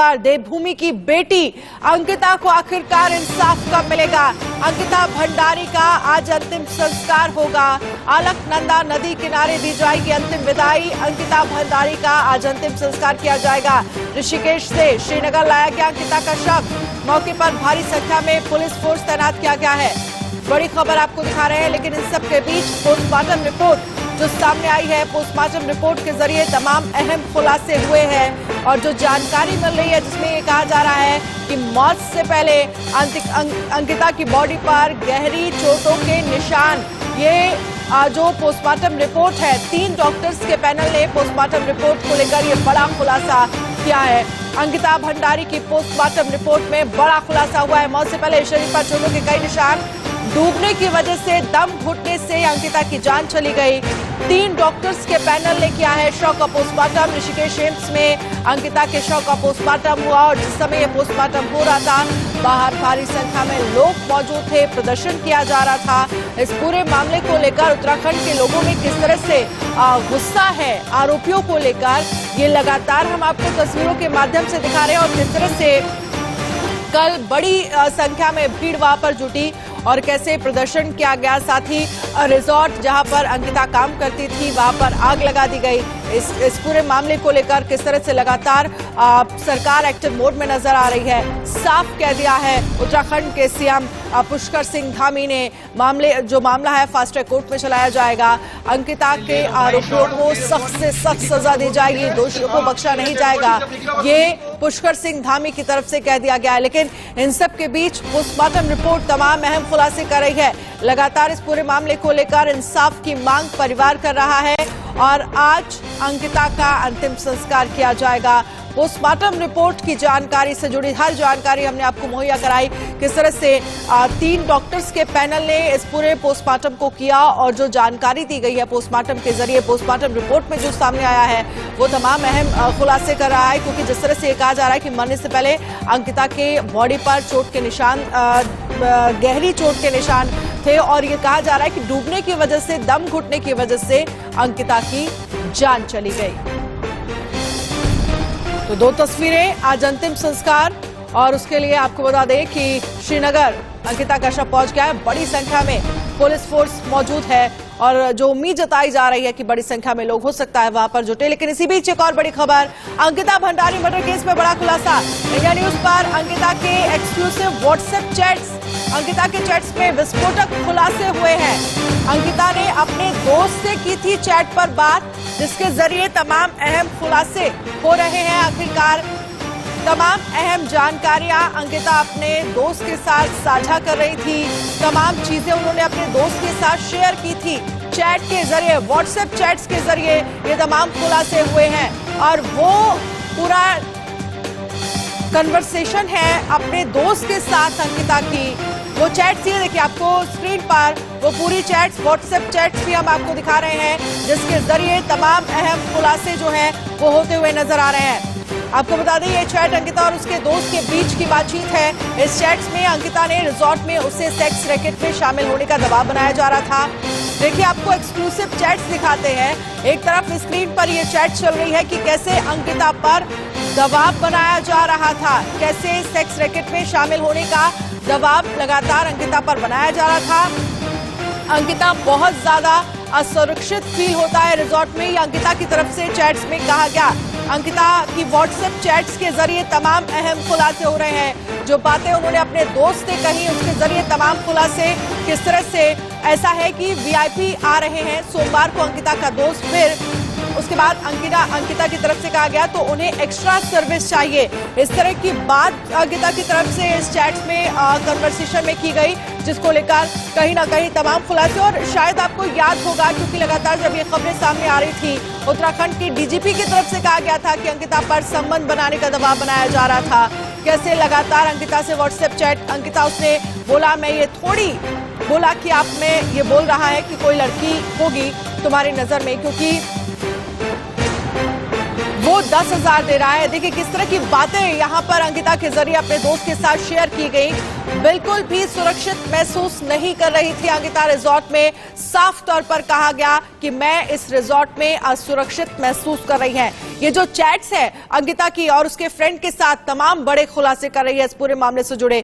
आखिरकार देवभूमि की बेटी अंकिता को आखिरकार इंसाफ कब मिलेगा। अंकिता भंडारी का आज अंतिम संस्कार होगा। अलकनंदा नदी किनारे दी जाएगी अंतिम विदाई। अंकिता भंडारी का आज अंतिम संस्कार किया जाएगा। ऋषिकेश से श्रीनगर लाया गया अंकिता का शव। मौके पर भारी संख्या में पुलिस फोर्स तैनात किया गया है। बड़ी खबर आपको दिखा रहे हैं, लेकिन इन सब के बीच पोस्टमार्टम रिपोर्ट जो सामने आई है, पोस्टमार्टम रिपोर्ट के जरिए तमाम अहम खुलासे हुए हैं और जो जानकारी मिल रही है जिसमें ये कहा जा रहा है कि मौत से पहले अंकिता की बॉडी पर गहरी चोटों के निशान। ये जो पोस्टमार्टम रिपोर्ट है, 3 डॉक्टर्स के पैनल ने पोस्टमार्टम रिपोर्ट को लेकर ये बड़ा खुलासा किया है। अंकिता भंडारी की पोस्टमार्टम रिपोर्ट में बड़ा खुलासा हुआ है। मौत से पहले शरीर पर चोटों के कई निशान, डूबने की वजह से, दम घुटने से अंकिता की जान चली गई। 3 डॉक्टर्स के पैनल ने किया है शव का पोस्टमार्टम। ऋषिकेश एम्स में अंकिता के शव का पोस्टमार्टम हुआ और जिस समय यह पोस्टमार्टम हो रहा था, बाहर भारी संख्या में लोग मौजूद थे, प्रदर्शन किया जा रहा था। इस पूरे मामले को लेकर उत्तराखंड के लोगों में किस तरह से गुस्सा है आरोपियों को लेकर, ये लगातार हम आपको तस्वीरों के माध्यम से दिखा रहे हैं और किस तरह से कल बड़ी संख्या में भीड़ वहां पर जुटी और कैसे प्रदर्शन किया गया। साथ ही रिजॉर्ट जहां पर अंकिता काम करती थी वहां पर आग लगा दी गई। इस पूरे मामले को लेकर किस तरह से लगातार सरकार एक्टिव मोड में नजर आ रही है। साफ कह दिया है उत्तराखंड के सीएम पुष्कर सिंह धामी ने, मामला है फास्ट ट्रैक कोर्ट में चलाया जाएगा। अंकिता के आरोपियों को सख्त से सख्त सजा दी जाएगी, दोषियों को बख्शा नहीं जाएगा, ये पुष्कर सिंह धामी की तरफ से कह दिया गया है। लेकिन इन सब के बीच पोस्टमार्टम रिपोर्ट तमाम अहम खुलासे कर रही है। लगातार इस पूरे मामले को लेकर इंसाफ की मांग परिवार कर रहा है और आज अंकिता का अंतिम संस्कार किया जाएगा। पोस्टमार्टम रिपोर्ट की जानकारी से जुड़ी हर जानकारी हमने आपको मुहैया कराई। किस तरह से 3 डॉक्टर्स के पैनल ने इस पूरे पोस्टमार्टम को किया और जो जानकारी दी गई है पोस्टमार्टम के जरिए, पोस्टमार्टम रिपोर्ट में जो सामने आया है वो तमाम अहम खुलासे कर रहा है। क्योंकि जिस तरह से कहा जा रहा है कि मरने से पहले अंकिता के बॉडी पर चोट के निशान, गहरी चोट के निशान थे और ये कहा जा रहा है कि डूबने की वजह से, दम घुटने की वजह से अंकिता की जान चली गई। तो 2 तस्वीरें, आज अंतिम संस्कार और उसके लिए आपको बता दें कि श्रीनगर अंकिता का शव पहुंच गया है। बड़ी संख्या में पुलिस फोर्स मौजूद है और जो उम्मीद जताई जा रही है कि बड़ी संख्या में लोग हो सकता है वहां पर जुटे। लेकिन इसी बीच एक और बड़ी खबर, अंकिता भंडारी मर्डर केस में बड़ा खुलासा। इंडिया न्यूज पर अंकिता के एक्सक्लूसिव व्हाट्सएप चैट्स, अंकिता के चैट्स में विस्फोटक खुलासे हुए हैं। अंकिता ने अपने दोस्त से की थी चैट पर बात, जिसके जरिए तमाम अहम खुलासे हो रहे हैं। आखिरकार तमाम अहम जानकारियां अंकिता अपने दोस्त के साथ साझा कर रही थी। तमाम चीजें उन्होंने अपने दोस्त के साथ शेयर की थी चैट के जरिए, व्हाट्सएप चैट्स के जरिए ये तमाम खुलासे हुए हैं। और वो पूरा कन्वर्सेशन है अपने दोस्त के साथ अंकिता की, वो चैट्स ये देखिए आपको स्क्रीन पर, वो पूरी चैट्स, व्हाट्सएप चैट्स भी हम आपको दिखा रहे हैं, जिसके जरिए तमाम अहम खुलासे जो हैं वो होते हुए नजर आ रहे हैं। आपको बता दें ये चैट अंकिता और उसके दोस्त के बीच की बातचीत है। इस चैट्स में अंकिता ने रिजॉर्ट में उसे सेक्स रैकेट में शामिल होने का दबाव बनाया जा रहा था। देखिए आपको एक्सक्लूसिव चैट्स दिखाते हैं। एक तरफ स्क्रीन पर ये चैट चल रही है कि कैसे अंकिता पर दबाव बनाया जा रहा था, कैसे सेक्स रैकेट में शामिल होने का दबाव लगातार अंकिता पर बनाया जा रहा था। अंकिता बहुत ज्यादा असुरक्षित फील होता है रिजॉर्ट में, ये अंकिता की तरफ से चैट्स में कहा गया। अंकिता की व्हाट्सएप चैट्स के जरिए तमाम अहम खुलासे हो रहे हैं। जो बातें उन्होंने अपने दोस्त से कही उसके जरिए तमाम खुलासे, किस तरह से ऐसा है कि वीआईपी आ रहे हैं सोमवार को अंकिता का दोस्त, फिर उसके बाद अंकिता की तरफ से कहा गया तो उन्हें एक्स्ट्रा सर्विस चाहिए। इस तरह की बात अंकिता की तरफ से इस चैट्स में कन्वर्सेशन में की गई, जिसको लेकर कहीं ना कहीं तमाम खुलासे। और शायद आपको याद होगा क्योंकि लगातार जब ये खबरें सामने आ रही थी, उत्तराखंड की डीजीपी की तरफ से कहा गया था कि अंकिता पर संबंध बनाने का दबाव बनाया जा रहा था। कैसे लगातार अंकिता से व्हाट्सएप चैट, अंकिता उसने बोला मैं ये थोड़ी बोला कि आप में ये बोल रहा है कि कोई लड़की होगी तुम्हारी नजर में, क्योंकि वो 10,000 दे रहा है। देखिए किस तरह की बातें यहाँ पर अंकिता के जरिए अपने दोस्त के साथ शेयर की गई। बिल्कुल भी सुरक्षित महसूस नहीं कर रही थी अंकिता रिजॉर्ट में। साफ तौर पर कहा गया कि मैं इस रिजॉर्ट में असुरक्षित महसूस कर रही है। ये जो चैट्स है अंकिता की और उसके फ्रेंड के साथ तमाम बड़े खुलासे कर रही है इस पूरे मामले से जुड़े।